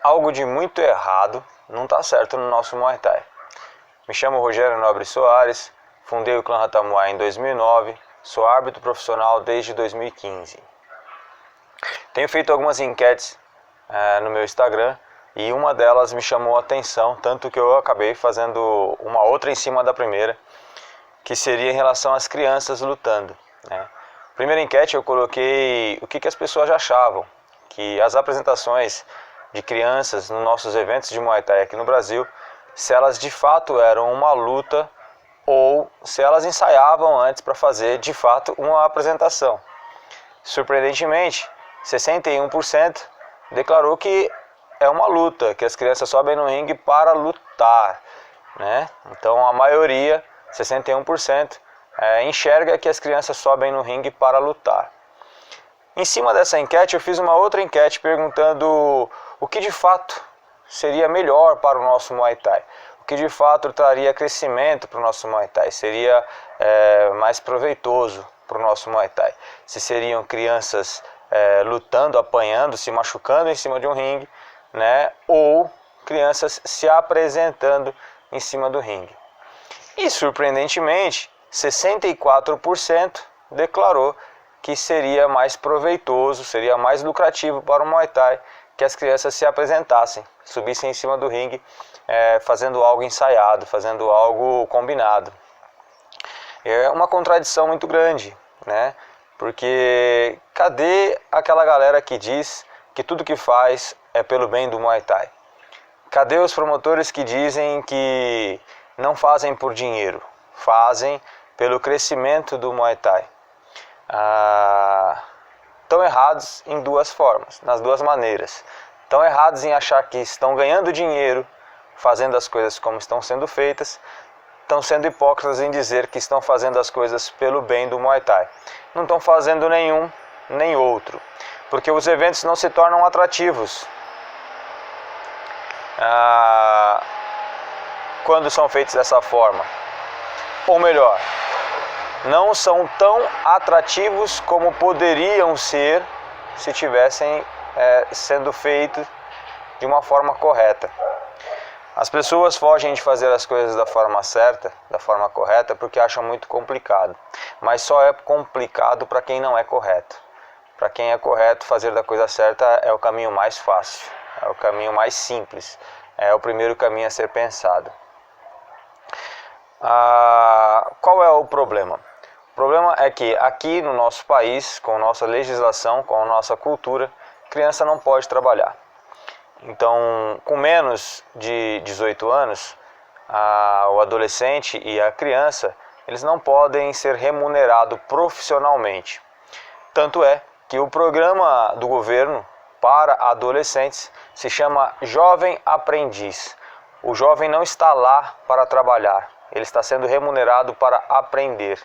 algo de muito errado não está certo no nosso Muay Thai. Me chamo Rogério Nobre Soares, fundei o clã Ratamuai em 2009, sou árbitro profissional desde 2015. Tenho feito algumas enquetes no meu Instagram e uma delas me chamou a atenção, tanto que eu acabei fazendo uma outra em cima da primeira, que seria em relação às crianças lutando, né? Primeira enquete eu coloquei o que as pessoas já achavam, que as apresentações de crianças nos nossos eventos de Muay Thai aqui no Brasil, se elas de fato eram uma luta ou se elas ensaiavam antes para fazer de fato uma apresentação. Surpreendentemente, 61% declarou que é uma luta, que as crianças sobem no ringue para lutar, né? Então a maioria, 61%, enxerga que as crianças sobem no ringue para lutar. Em cima dessa enquete eu fiz uma outra enquete perguntando o que de fato seria melhor para o nosso Muay Thai, o que de fato traria crescimento para o nosso Muay Thai, seria mais proveitoso para o nosso Muay Thai. Se seriam crianças lutando, apanhando, se machucando em cima de um ringue, né? Ou crianças se apresentando em cima do ringue. E surpreendentemente, 64% declarou que seria mais proveitoso, seria mais lucrativo para o Muay Thai que as crianças se apresentassem, subissem em cima do ringue, fazendo algo ensaiado, fazendo algo combinado. É uma contradição muito grande, né? Porque cadê aquela galera que diz que tudo que faz é pelo bem do Muay Thai? Cadê os promotores que dizem que não fazem por dinheiro, fazem pelo crescimento do Muay Thai? Estão errados em duas formas, nas duas maneiras. Estão errados em achar que estão ganhando dinheiro fazendo as coisas como estão sendo feitas. Estão sendo hipócritas em dizer que estão fazendo as coisas pelo bem do Muay Thai. Não estão fazendo nenhum nem outro, porque os eventos não se tornam atrativos quando são feitos dessa forma. Ou melhor, não são tão atrativos como poderiam ser se tivessem sendo feitos de uma forma correta. As pessoas fogem de fazer as coisas da forma certa, da forma correta, porque acham muito complicado. Mas só é complicado para quem não é correto. Para quem é correto, fazer da coisa certa é o caminho mais fácil, é o caminho mais simples, é o primeiro caminho a ser pensado. Qual é o problema? O problema é que aqui no nosso país, com nossa legislação, com a nossa cultura, criança não pode trabalhar. Então, com menos de 18 anos, o adolescente e a criança, eles não podem ser remunerados profissionalmente. Tanto é que o programa do governo para adolescentes se chama Jovem Aprendiz. O jovem não está lá para trabalhar, ele está sendo remunerado para aprender,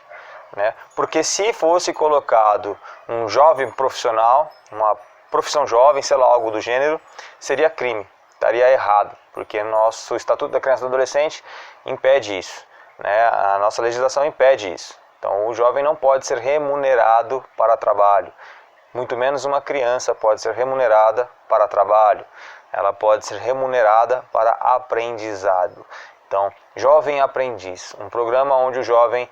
né? Porque se fosse colocado um jovem profissional, uma profissão jovem, sei lá, algo do gênero, seria crime, estaria errado, porque nosso Estatuto da Criança e do Adolescente impede isso, né? A nossa legislação impede isso. Então o jovem não pode ser remunerado para trabalho, muito menos uma criança pode ser remunerada para trabalho, ela pode ser remunerada para aprendizado. Então, Jovem Aprendiz, um programa onde o jovem,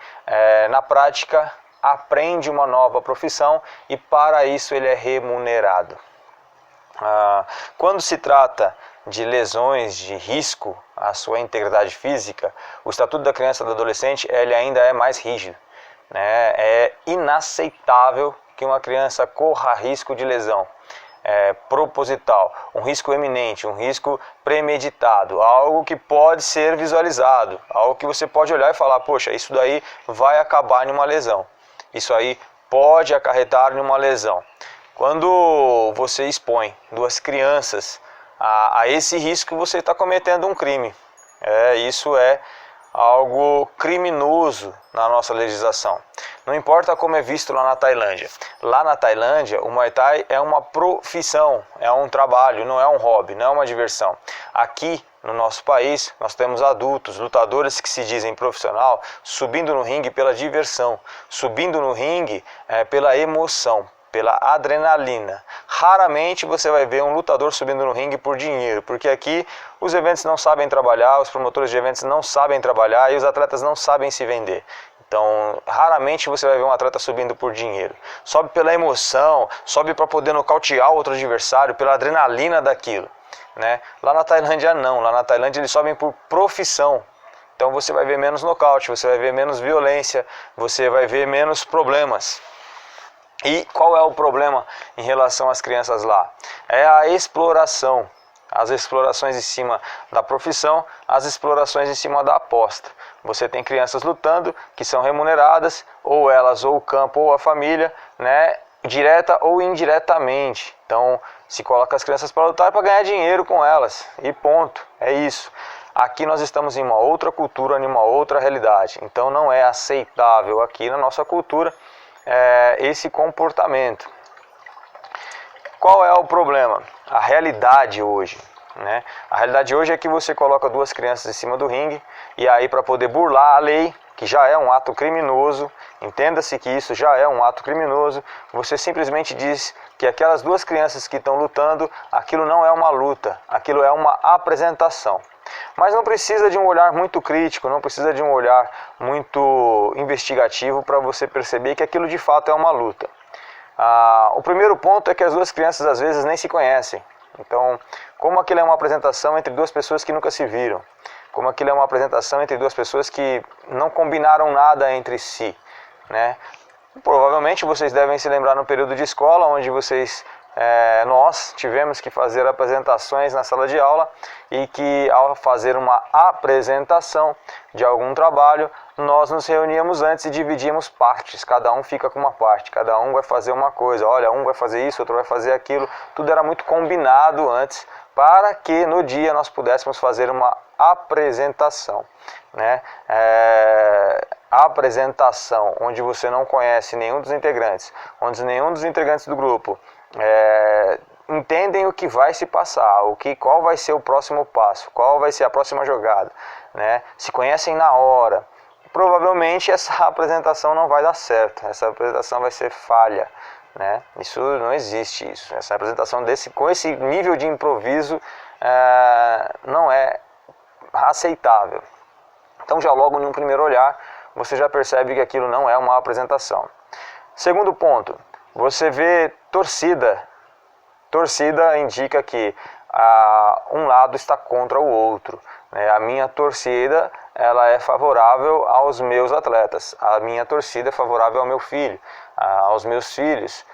na prática, aprende uma nova profissão e para isso ele é remunerado. Quando se trata de lesões de risco à sua integridade física, o Estatuto da Criança e do Adolescente ele ainda é mais rígido, né? É inaceitável que uma criança corra risco de lesão proposital, um risco eminente, um risco premeditado, algo que pode ser visualizado, algo que você pode olhar e falar, poxa, isso daí vai acabar em uma lesão. Isso aí pode acarretar em uma lesão. Quando você expõe duas crianças a esse risco, você está cometendo um crime. Isso é algo criminoso na nossa legislação. Não importa como é visto lá na Tailândia. Lá na Tailândia, o Muay Thai é uma profissão, é um trabalho, não é um hobby, não é uma diversão. Aqui, no nosso país, nós temos adultos, lutadores que se dizem profissional, subindo no ringue pela diversão, subindo no ringue pela emoção, pela adrenalina. Raramente você vai ver um lutador subindo no ringue por dinheiro, porque aqui os eventos não sabem trabalhar, os promotores de eventos não sabem trabalhar e os atletas não sabem se vender. Então, raramente você vai ver um atleta subindo por dinheiro. Sobe pela emoção, sobe para poder nocautear outro adversário, pela adrenalina daquilo, né? Lá na Tailândia não, lá na Tailândia eles sobem por profissão. Então você vai ver menos nocaute, você vai ver menos violência, você vai ver menos problemas. E qual é o problema em relação às crianças lá? É a exploração. As explorações em cima da profissão, as explorações em cima da aposta. Você tem crianças lutando que são remuneradas, ou elas, ou o campo, ou a família, né, direta ou indiretamente. Então, se coloca as crianças para lutar para ganhar dinheiro com elas, e ponto, é isso. Aqui nós estamos em uma outra cultura, em uma outra realidade, então não é aceitável aqui na nossa cultura esse comportamento. Qual é o problema? A realidade hoje, né? A realidade hoje é que você coloca duas crianças em cima do ringue e aí, para poder burlar a lei, que já é um ato criminoso, entenda-se que isso já é um ato criminoso, você simplesmente diz que aquelas duas crianças que estão lutando, aquilo não é uma luta, aquilo é uma apresentação. Mas não precisa de um olhar muito crítico, não precisa de um olhar muito investigativo para você perceber que aquilo de fato é uma luta. O primeiro ponto é que as duas crianças às vezes nem se conhecem. Então, como aquilo é uma apresentação entre duas pessoas que nunca se viram, como aquilo é uma apresentação entre duas pessoas que não combinaram nada entre si, né? Provavelmente vocês devem se lembrar no período de escola, onde nós tivemos que fazer apresentações na sala de aula e que, ao fazer uma apresentação de algum trabalho, nós nos reuníamos antes e dividíamos partes, cada um fica com uma parte, cada um vai fazer uma coisa, olha, um vai fazer isso, outro vai fazer aquilo, tudo era muito combinado antes, para que no dia nós pudéssemos fazer uma apresentação, né? A apresentação onde você não conhece nenhum dos integrantes, onde nenhum dos integrantes do grupo entendem o que vai se passar, qual vai ser o próximo passo, qual vai ser a próxima jogada, né? Se conhecem na hora, provavelmente essa apresentação não vai dar certo, essa apresentação vai ser falha, né? Isso não existe, isso. Essa apresentação com esse nível de improviso não é aceitável. Então já logo em um primeiro olhar você já percebe que aquilo não é uma apresentação. Segundo ponto, você vê torcida. Torcida indica que um lado está contra o outro, né? A minha torcida ela é favorável aos meus atletas, a minha torcida é favorável ao meu filho, aos meus filhos,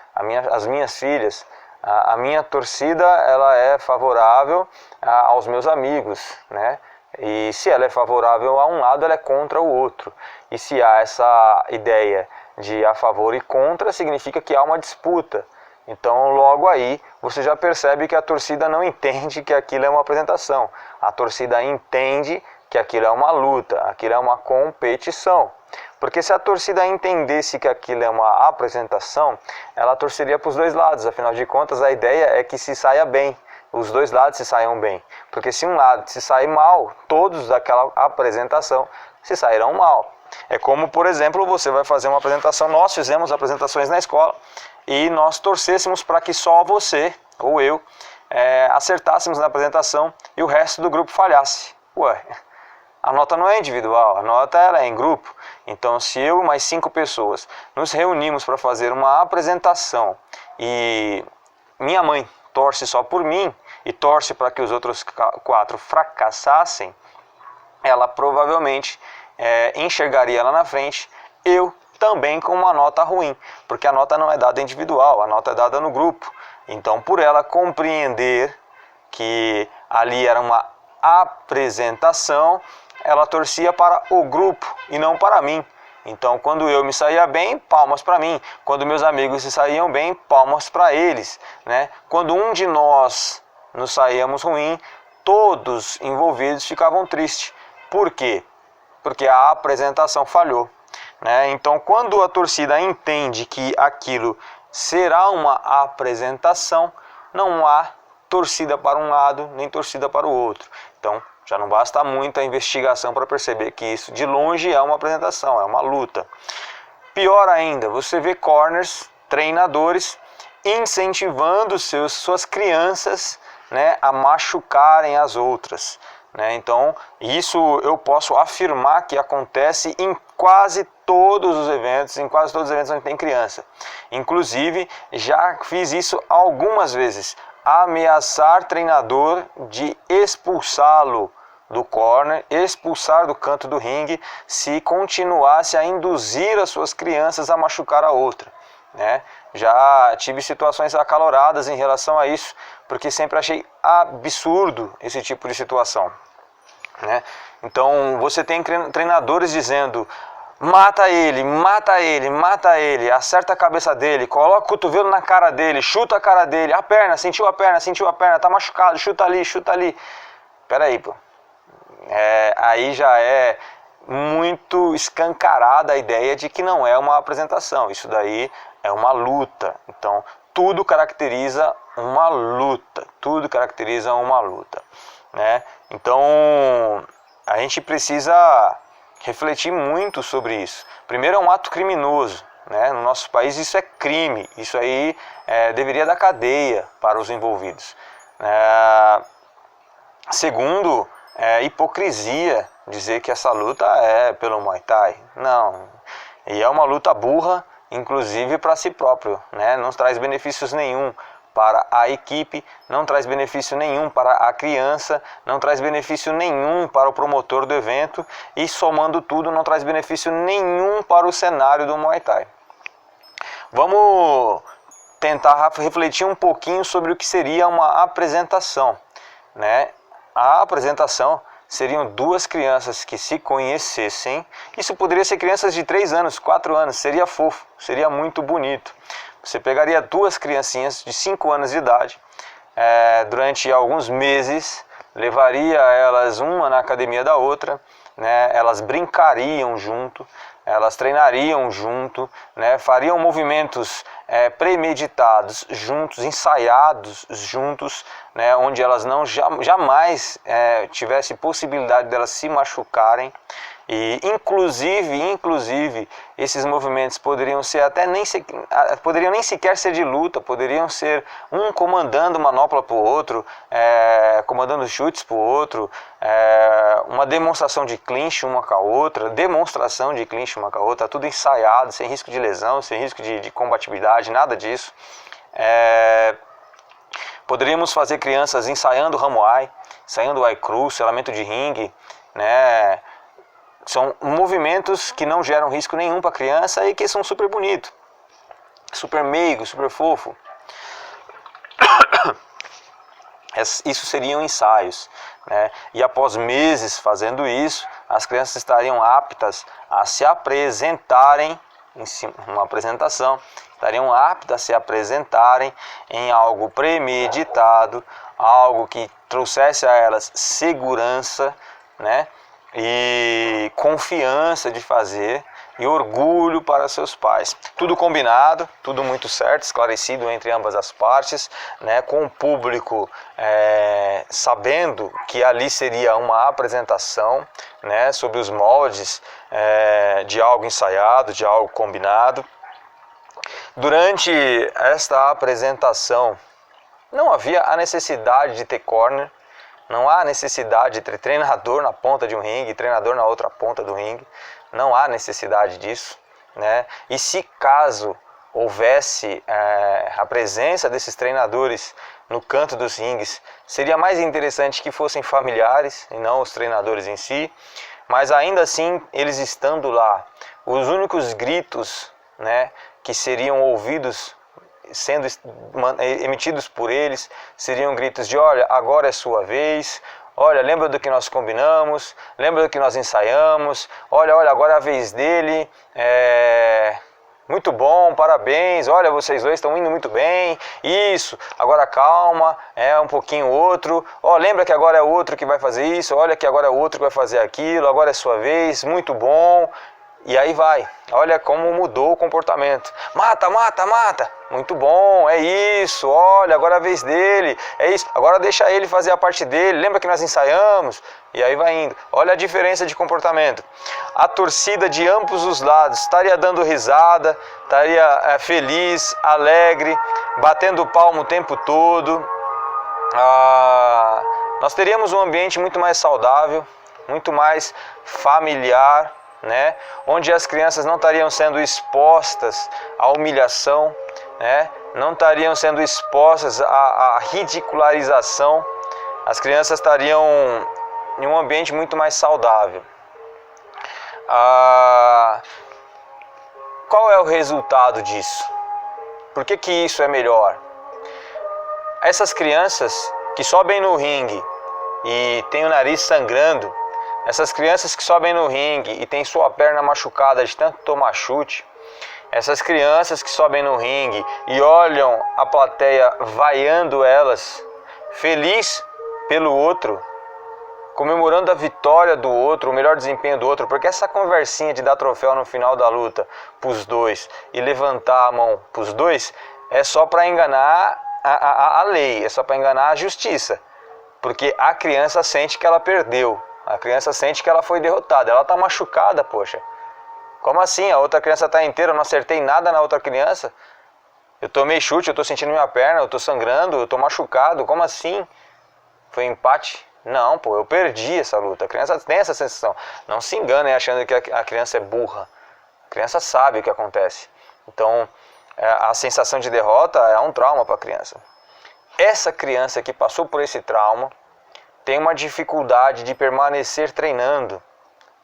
às minhas filhas. A minha torcida ela é favorável aos meus amigos, né? E se ela é favorável a um lado, ela é contra o outro. E se há essa ideia de a favor e contra, significa que há uma disputa. Então logo aí você já percebe que a torcida não entende que aquilo é uma apresentação. A torcida entende que aquilo é uma luta, aquilo é uma competição. Porque se a torcida entendesse que aquilo é uma apresentação, ela torceria para os dois lados. Afinal de contas, a ideia é que se saia bem, os dois lados se saiam bem. Porque se um lado se sair mal, todos daquela apresentação se sairão mal. É como, por exemplo, você vai fazer uma apresentação, nós fizemos apresentações na escola e nós torcêssemos para que só você ou eu acertássemos na apresentação e o resto do grupo falhasse. Ué, a nota não é individual, a nota ela é em grupo. Então, se eu e mais 5 pessoas nos reunimos para fazer uma apresentação e minha mãe torce só por mim e torce para que os outros 4 fracassassem, ela provavelmente enxergaria lá na frente eu também com uma nota ruim, porque a nota não é dada individual, a nota é dada no grupo. Então, por ela compreender que ali era uma apresentação, ela torcia para o grupo e não para mim. Então, quando eu me saía bem, palmas para mim. Quando meus amigos se saíam bem, palmas para eles, né? Quando um de nós nos saíamos ruim, todos envolvidos ficavam tristes. Por quê? Porque a apresentação falhou, né? Então, quando a torcida entende que aquilo será uma apresentação, não há torcida para um lado, nem torcida para o outro. Então, já não basta muita investigação para perceber que isso de longe é uma apresentação, é uma luta. Pior ainda, você vê corners, treinadores, incentivando suas crianças, né, a machucarem as outras, né? Então, isso eu posso afirmar que acontece em quase todos os eventos, onde tem criança. Inclusive, já fiz isso algumas vezes, ameaçar treinador de expulsá-lo do corner, expulsar do canto do ringue, se continuasse a induzir as suas crianças a machucar a outra, né? Já tive situações acaloradas em relação a isso, porque sempre achei absurdo esse tipo de situação, né? Então você tem treinadores dizendo: mata ele, mata ele, mata ele, acerta a cabeça dele, coloca o cotovelo na cara dele, chuta a cara dele, a perna, sentiu a perna, tá machucado, chuta ali, chuta ali. Peraí, pô. Aí já é muito escancarada a ideia de que não é uma apresentação, isso daí é uma luta. Então, tudo caracteriza uma luta, né? Então, a gente precisa refletir muito sobre isso. Primeiro, é um ato criminoso, né? No nosso país isso é crime, isso aí deveria dar cadeia para os envolvidos. Segundo, hipocrisia dizer que essa luta é pelo Muay Thai. Não, e é uma luta burra, inclusive para si próprio, né? Não traz benefícios nenhum para a equipe, não traz benefício nenhum para a criança, não traz benefício nenhum para o promotor do evento e, somando tudo, não traz benefício nenhum para o cenário do Muay Thai. Vamos tentar refletir um pouquinho sobre o que seria uma apresentação, né? A apresentação seriam duas crianças que se conhecessem. Isso poderia ser crianças de 3 anos, 4 anos, seria fofo, seria muito bonito. Você pegaria duas criancinhas de 5 anos de idade, durante alguns meses, levaria elas uma na academia da outra, né? Elas brincariam junto, elas treinariam junto, né? Fariam movimentos premeditados juntos, ensaiados juntos, né? Onde elas jamais tivesse possibilidade delas se machucarem. E inclusive esses movimentos poderiam nem sequer ser de luta, poderiam ser um comandando manopla para o outro, comandando chutes para o outro, uma demonstração de clinch uma com a outra, tudo ensaiado, sem risco de lesão, sem risco de combatividade, nada disso. Poderíamos fazer crianças ensaiando Hamuai, ensaiando Ai Cru, selamento de ringue, né? São movimentos que não geram risco nenhum para a criança e que são super bonitos, super meigo, super fofo. Isso seriam ensaios, né? E após meses fazendo isso, as crianças estariam aptas a se apresentarem uma apresentação, estariam aptas a se apresentarem em algo premeditado, algo que trouxesse a elas segurança, né? E confiança de fazer e orgulho para seus pais. Tudo combinado, tudo muito certo, esclarecido entre ambas as partes, né? Com o público sabendo que ali seria uma apresentação, né? Sob os moldes de algo ensaiado, de algo combinado. Durante esta apresentação não havia a necessidade de ter corner. Não há necessidade de ter treinador na ponta de um ringue, treinador na outra ponta do ringue. Não há necessidade disso, né? E se caso houvesse a presença desses treinadores no canto dos ringues, seria mais interessante que fossem familiares e não os treinadores em si. Mas ainda assim, eles estando lá, os únicos gritos, né, que seriam ouvidos, sendo emitidos por eles, seriam gritos de: olha, agora é sua vez, olha, lembra do que nós combinamos, lembra do que nós ensaiamos, olha, agora é a vez dele, muito bom, parabéns, olha, vocês dois estão indo muito bem, isso, agora calma, um pouquinho outro, lembra que agora é o outro que vai fazer isso, olha que agora é o outro que vai fazer aquilo, agora é sua vez, muito bom. E aí vai, olha como mudou o comportamento. Mata, mata, mata. Muito bom, é isso, olha, agora é a vez dele, é isso. Agora deixa ele fazer a parte dele, lembra que nós ensaiamos? E aí vai indo. Olha a diferença de comportamento. A torcida de ambos os lados estaria dando risada, estaria feliz, alegre, batendo palmo o tempo todo. Nós teríamos um ambiente muito mais saudável, muito mais familiar, né? Onde as crianças não estariam sendo expostas à humilhação, né? Não estariam sendo expostas à ridicularização. As crianças estariam em um ambiente muito mais saudável. Qual é o resultado disso? Por que que isso é melhor? Essas crianças que sobem no ringue e têm o nariz sangrando, essas crianças que sobem no ringue e têm sua perna machucada de tanto tomar chute, essas crianças que sobem no ringue e olham a plateia vaiando elas, feliz pelo outro, comemorando a vitória do outro, o melhor desempenho do outro, porque essa conversinha de dar troféu no final da luta pros dois e levantar a mão pros dois é só para enganar a lei, é só para enganar a justiça, porque a criança sente que ela perdeu. A criança sente que ela foi derrotada, ela está machucada, poxa. Como assim? A outra criança está inteira, eu não acertei nada na outra criança? Eu tomei chute, eu estou sentindo minha perna, eu estou sangrando, eu estou machucado, como assim? Foi empate? Não, pô, eu perdi essa luta. A criança tem essa sensação. Não se enganem achando que a criança é burra. A criança sabe o que acontece. Então, a sensação de derrota é um trauma para a criança. Essa criança que passou por esse trauma tem uma dificuldade de permanecer treinando.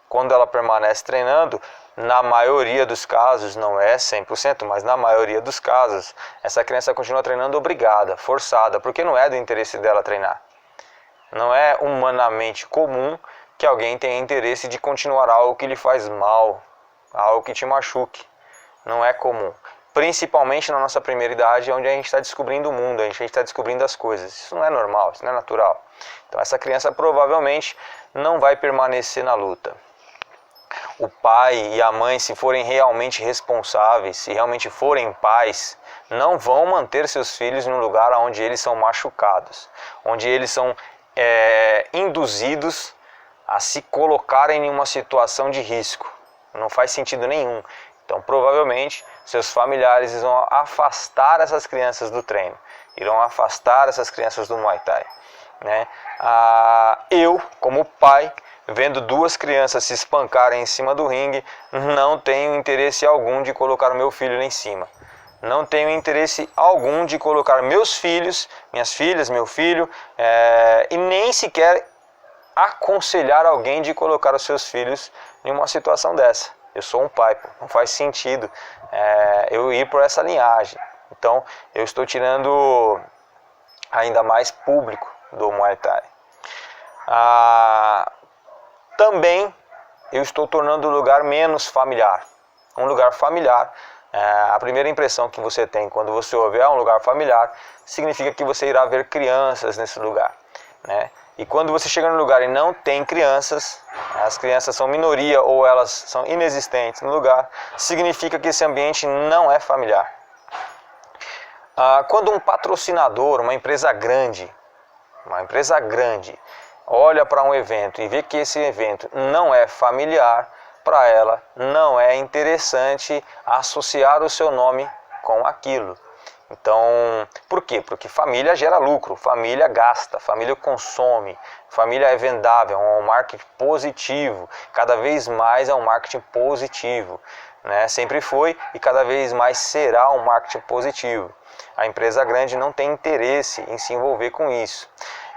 Quando ela permanece treinando, na maioria dos casos, não é 100%, mas na maioria dos casos, essa criança continua treinando obrigada, forçada, porque não é do interesse dela treinar. Não é humanamente comum que alguém tenha interesse de continuar algo que lhe faz mal, algo que te machuque. Não é comum. Principalmente na nossa primeira idade, onde a gente está descobrindo o mundo, a gente está descobrindo as coisas. Isso não é normal, isso não é natural. Então essa criança provavelmente não vai permanecer na luta. O pai e a mãe, se forem realmente responsáveis, se realmente forem pais, não vão manter seus filhos num lugar onde eles são machucados, onde eles são induzidos a se colocarem em uma situação de risco. Não faz sentido nenhum. Então, provavelmente, seus familiares vão afastar essas crianças do treino, irão afastar essas crianças do Muay Thai, né? Eu, como pai, vendo duas crianças se espancarem em cima do ringue, não tenho interesse algum de colocar o meu filho lá em cima. Não tenho interesse algum de colocar meus filhos, minhas filhas, meu filho, e nem sequer aconselhar alguém de colocar os seus filhos em uma situação dessa. Eu sou um pai, pô. Não faz sentido eu ir por essa linhagem. Então, eu estou tirando ainda mais público do Muay Thai. Também eu estou tornando o lugar menos familiar. Um lugar familiar, a primeira impressão que você tem quando você ouve um lugar familiar, significa que você irá ver crianças nesse lugar, né? E quando você chega no lugar e não tem crianças, as crianças são minoria ou elas são inexistentes no lugar, significa que esse ambiente não é familiar. Quando um patrocinador, uma empresa grande, olha para um evento e vê que esse evento não é familiar, para ela não é interessante associar o seu nome com aquilo. Então, por quê? Porque família gera lucro, família gasta, família consome, família é vendável, é um marketing positivo, cada vez mais é um marketing positivo, né? Sempre foi e cada vez mais será um marketing positivo. A empresa grande não tem interesse em se envolver com isso.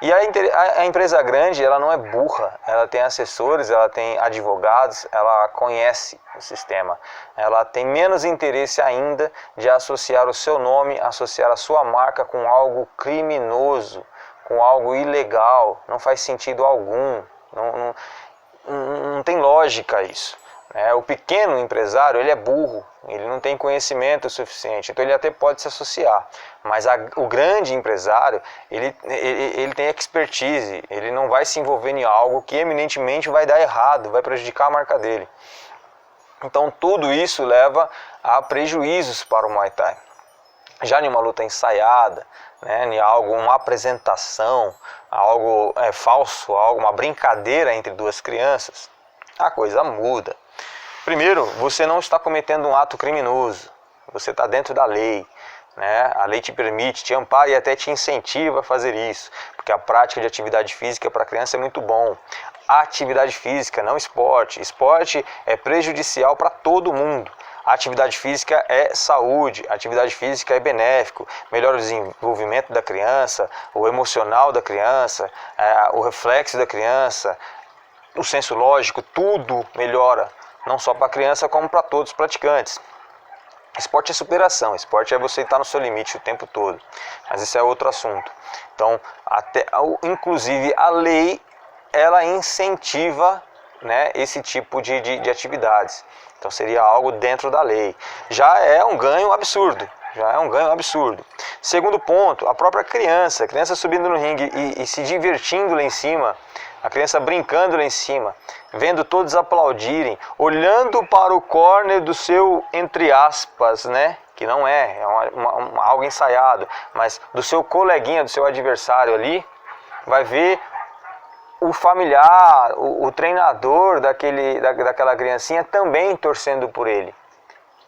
E a empresa grande, ela não é burra, ela tem assessores, ela tem advogados, ela conhece o sistema. Ela tem menos interesse ainda de associar o seu nome, associar a sua marca com algo criminoso, com algo ilegal. Não faz sentido algum, não tem lógica isso. O pequeno empresário, ele é burro, ele não tem conhecimento suficiente, então ele até pode se associar. Mas o grande empresário, ele tem expertise, ele não vai se envolver em algo que eminentemente vai dar errado, vai prejudicar a marca dele. Então tudo isso leva a prejuízos para o Muay Thai. Já em uma luta ensaiada, né, em algo, uma apresentação, algo falso, uma brincadeira entre duas crianças, a coisa muda. Primeiro, você não está cometendo um ato criminoso, você está dentro da lei, né? A lei te permite, te ampara e até te incentiva a fazer isso, porque a prática de atividade física para a criança é muito bom. Atividade física, não esporte. Esporte é prejudicial para todo mundo. A atividade física é saúde, a atividade física é benéfico, melhora o desenvolvimento da criança, o emocional da criança, o reflexo da criança, o senso lógico, tudo melhora, não só para a criança como para todos os praticantes. Esporte é superação, esporte é você estar no seu limite o tempo todo, mas isso é outro assunto. Então, inclusive a lei, ela incentiva, né, esse tipo de atividades. Então seria algo dentro da lei. Já é um ganho absurdo. Segundo ponto, a própria criança. A criança subindo no ringue e se divertindo lá em cima. A criança brincando lá em cima. Vendo todos aplaudirem. Olhando para o corner do seu, entre aspas, né? Que não é algo ensaiado. Mas do seu coleguinha, do seu adversário ali. Vai ver o familiar, o treinador daquela criancinha também torcendo por ele,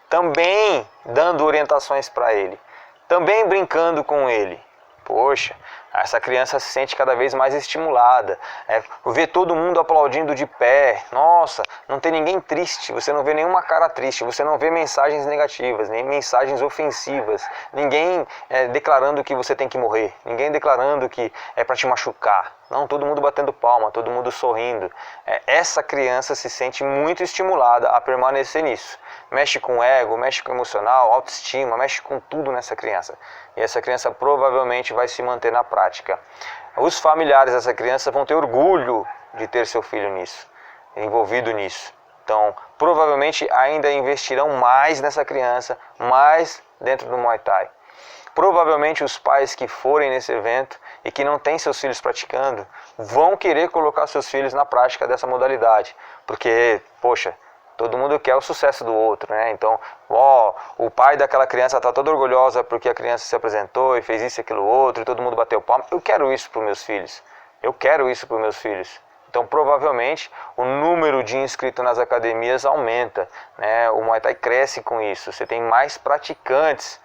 também dando orientações para ele, também brincando com ele. Poxa, essa criança se sente cada vez mais estimulada. Ver todo mundo aplaudindo de pé. Nossa, não tem ninguém triste. Você não vê nenhuma cara triste. Você não vê mensagens negativas, nem mensagens ofensivas. Ninguém declarando que você tem que morrer. Ninguém declarando que é para te machucar. Não, todo mundo batendo palma, todo mundo sorrindo. Essa criança se sente muito estimulada a permanecer nisso. Mexe com o ego, mexe com o emocional, autoestima, mexe com tudo nessa criança. E essa criança provavelmente vai se manter na prática. Os familiares dessa criança vão ter orgulho de ter seu filho nisso, envolvido nisso. Então, provavelmente ainda investirão mais nessa criança, mais dentro do Muay Thai. Provavelmente os pais que forem nesse evento e que não têm seus filhos praticando, vão querer colocar seus filhos na prática dessa modalidade. Porque, poxa, todo mundo quer o sucesso do outro, né? Então, o pai daquela criança está todo orgulhosa porque a criança se apresentou e fez isso e aquilo outro, e todo mundo bateu palma. Eu quero isso para os meus filhos. Então, provavelmente, o número de inscritos nas academias aumenta, né? O Muay Thai cresce com isso. Você tem mais praticantes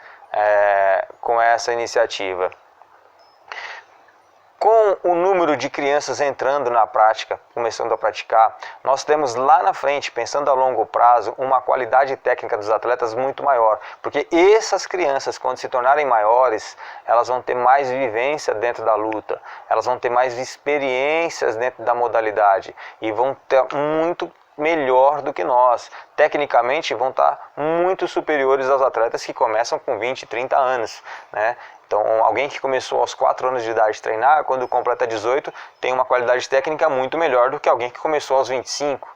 com essa iniciativa. Com o número de crianças entrando na prática, começando a praticar, nós temos lá na frente, pensando a longo prazo, uma qualidade técnica dos atletas muito maior. Porque essas crianças, quando se tornarem maiores, elas vão ter mais vivência dentro da luta, elas vão ter mais experiências dentro da modalidade e vão ter muito melhor do que nós. Tecnicamente vão estar muito superiores aos atletas que começam com 20, 30 anos, né? Então, alguém que começou aos 4 anos de idade a treinar, quando completa 18, tem uma qualidade técnica muito melhor do que alguém que começou aos 25.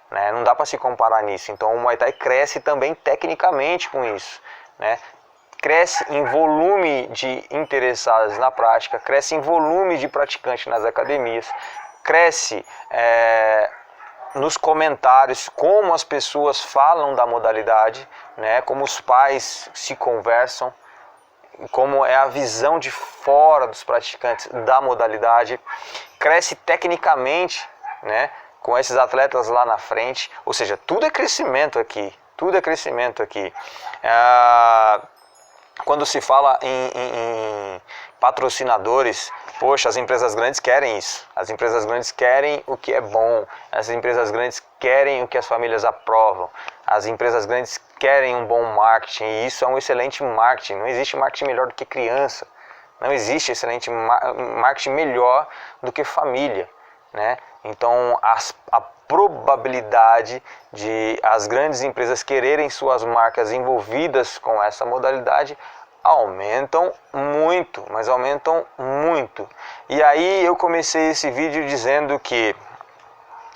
Né? Não dá para se comparar nisso. Então, o Muay Thai cresce também tecnicamente com isso. Né? Cresce em volume de interessados na prática, cresce em volume de praticantes nas academias, cresce nos comentários, como as pessoas falam da modalidade, né? Como os pais se conversam, como é a visão de fora dos praticantes da modalidade, cresce tecnicamente, né, com esses atletas lá na frente, ou seja, tudo é crescimento aqui, Quando se fala em patrocinadores, poxa, as empresas grandes querem isso, as empresas grandes querem o que é bom, as empresas grandes querem o que as famílias aprovam, as empresas grandes querem um bom marketing, e isso é um excelente marketing. Não existe marketing melhor do que criança, não existe excelente marketing melhor do que família, né? Então a probabilidade de as grandes empresas quererem suas marcas envolvidas com essa modalidade aumentam muito, mas aumentam muito. E aí eu comecei esse vídeo dizendo que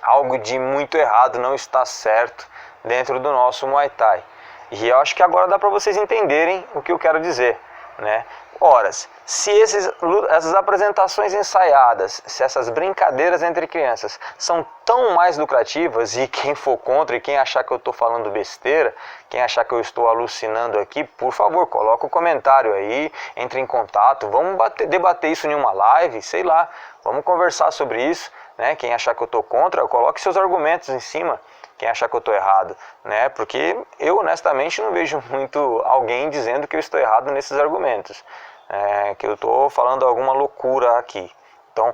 algo de muito errado não está certo dentro do nosso Muay Thai. E eu acho que agora dá para vocês entenderem o que eu quero dizer, né? Ora, Se essas apresentações ensaiadas, se essas brincadeiras entre crianças são tão mais lucrativas, e quem for contra e quem achar que eu estou falando besteira, quem achar que eu estou alucinando aqui, por favor, coloca um comentário aí, entre em contato, vamos debater isso em uma live, sei lá, vamos conversar sobre isso, né? Quem achar que eu estou contra, coloque seus argumentos em cima, quem achar que eu estou errado, né? Porque eu honestamente não vejo muito alguém dizendo que eu estou errado nesses argumentos. Que eu estou falando alguma loucura aqui. Então,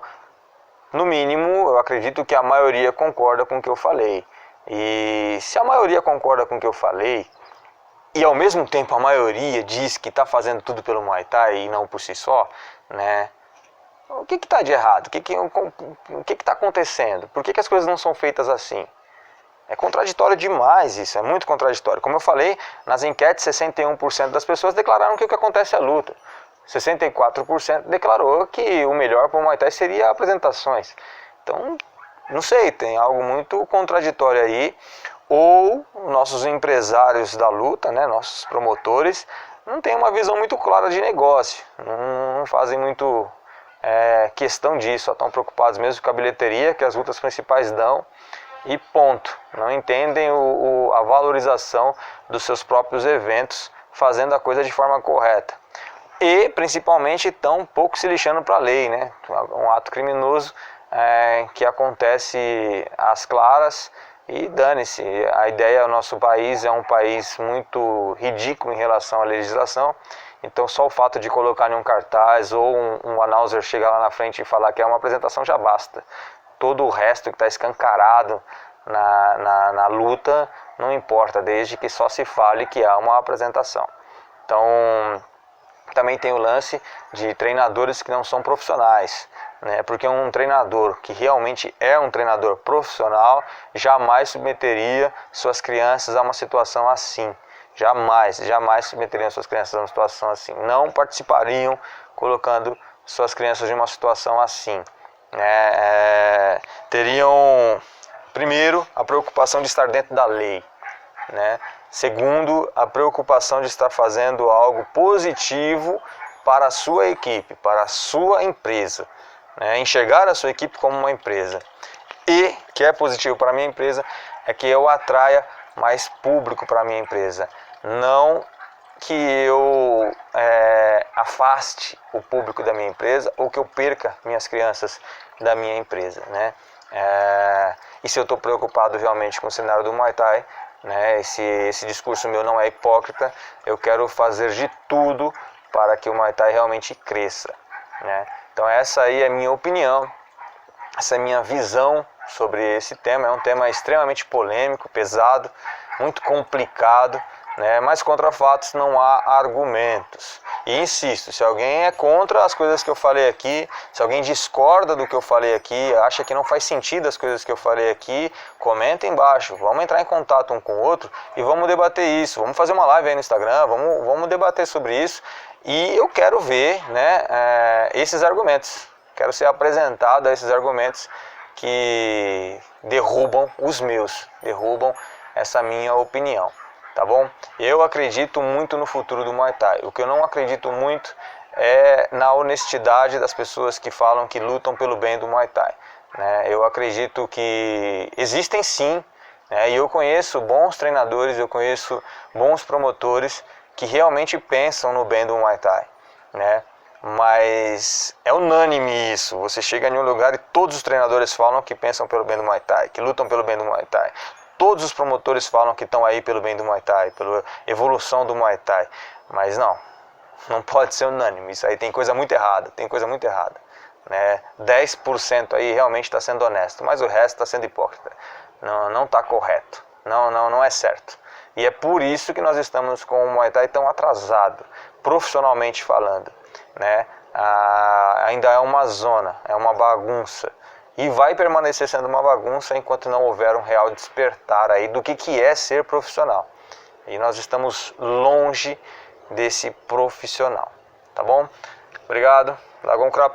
no mínimo, eu acredito que a maioria concorda com o que eu falei. E se a maioria concorda com o que eu falei, e ao mesmo tempo a maioria diz que está fazendo tudo pelo Muay Thai e não por si só, né? O que está de errado? O que está acontecendo? Por que as coisas não são feitas assim? É contraditório demais isso, é muito contraditório. Como eu falei, nas enquetes 61% das pessoas declararam que o que acontece é luta. 64% declarou que o melhor para o Muay Thai seria apresentações. Então, não sei, tem algo muito contraditório aí. Ou nossos empresários da luta, né, nossos promotores, não têm uma visão muito clara de negócio. Não fazem muito questão disso, só estão preocupados mesmo com a bilheteria que as lutas principais dão. E ponto. Não entendem a valorização dos seus próprios eventos, fazendo a coisa de forma correta. E, principalmente, tão pouco se lixando para a lei, né? Um ato criminoso que acontece às claras e dane-se. A ideia do nosso país é um país muito ridículo em relação à legislação, então só o fato de colocar em um cartaz ou um announcer chegar lá na frente e falar que é uma apresentação já basta. Todo o resto que está escancarado na luta não importa, desde que só se fale que há uma apresentação. Então, também tem o lance de treinadores que não são profissionais, né? Porque um treinador que realmente é um treinador profissional jamais submeteria suas crianças a uma situação assim. Jamais submeteriam suas crianças a uma situação assim. Não participariam colocando suas crianças em uma situação assim. Teriam, primeiro, a preocupação de estar dentro da lei, né? Segundo, a preocupação de estar fazendo algo positivo para a sua equipe, para a sua empresa, né? Enxergar a sua equipe como uma empresa. E, que é positivo para a minha empresa, é que eu atraia mais público para a minha empresa. Não que eu afaste o público da minha empresa ou que eu perca minhas crianças da minha empresa, né? E se eu estou preocupado realmente com o cenário do Muay Thai, né, esse discurso meu não é hipócrita, eu quero fazer de tudo para que o Muay Thai realmente cresça, né? Então essa aí é a minha opinião, essa é a minha visão sobre esse tema. É um tema extremamente polêmico, pesado, muito complicado, né? Mas contra fatos não há argumentos. E insisto, se alguém é contra as coisas que eu falei aqui, se alguém discorda do que eu falei aqui, acha que não faz sentido as coisas que eu falei aqui, comenta embaixo, vamos entrar em contato um com o outro e vamos debater isso, vamos fazer uma live aí no Instagram, vamos debater sobre isso. E eu quero ver, né, esses argumentos, quero ser apresentado a esses argumentos que derrubam os meus, derrubam essa minha opinião. Tá bom? Eu acredito muito no futuro do Muay Thai. O que eu não acredito muito é na honestidade das pessoas que falam que lutam pelo bem do Muay Thai, né? Eu acredito que existem sim, né? E eu conheço bons treinadores, eu conheço bons promotores que realmente pensam no bem do Muay Thai, né? Mas é unânime isso. Você chega em um lugar e todos os treinadores falam que pensam pelo bem do Muay Thai, que lutam pelo bem do Muay Thai. Todos os promotores falam que estão aí pelo bem do Muay Thai, pela evolução do Muay Thai. Mas não pode ser unânime. Isso aí tem coisa muito errada, né? 10% aí realmente está sendo honesto, mas o resto está sendo hipócrita. Não está correto, não é certo. E é por isso que nós estamos com o Muay Thai tão atrasado, profissionalmente falando, né? Ainda é uma zona, é uma bagunça. E vai permanecer sendo uma bagunça enquanto não houver um real despertar aí do que é ser profissional. E nós estamos longe desse profissional, tá bom? Obrigado, Dragon Crap.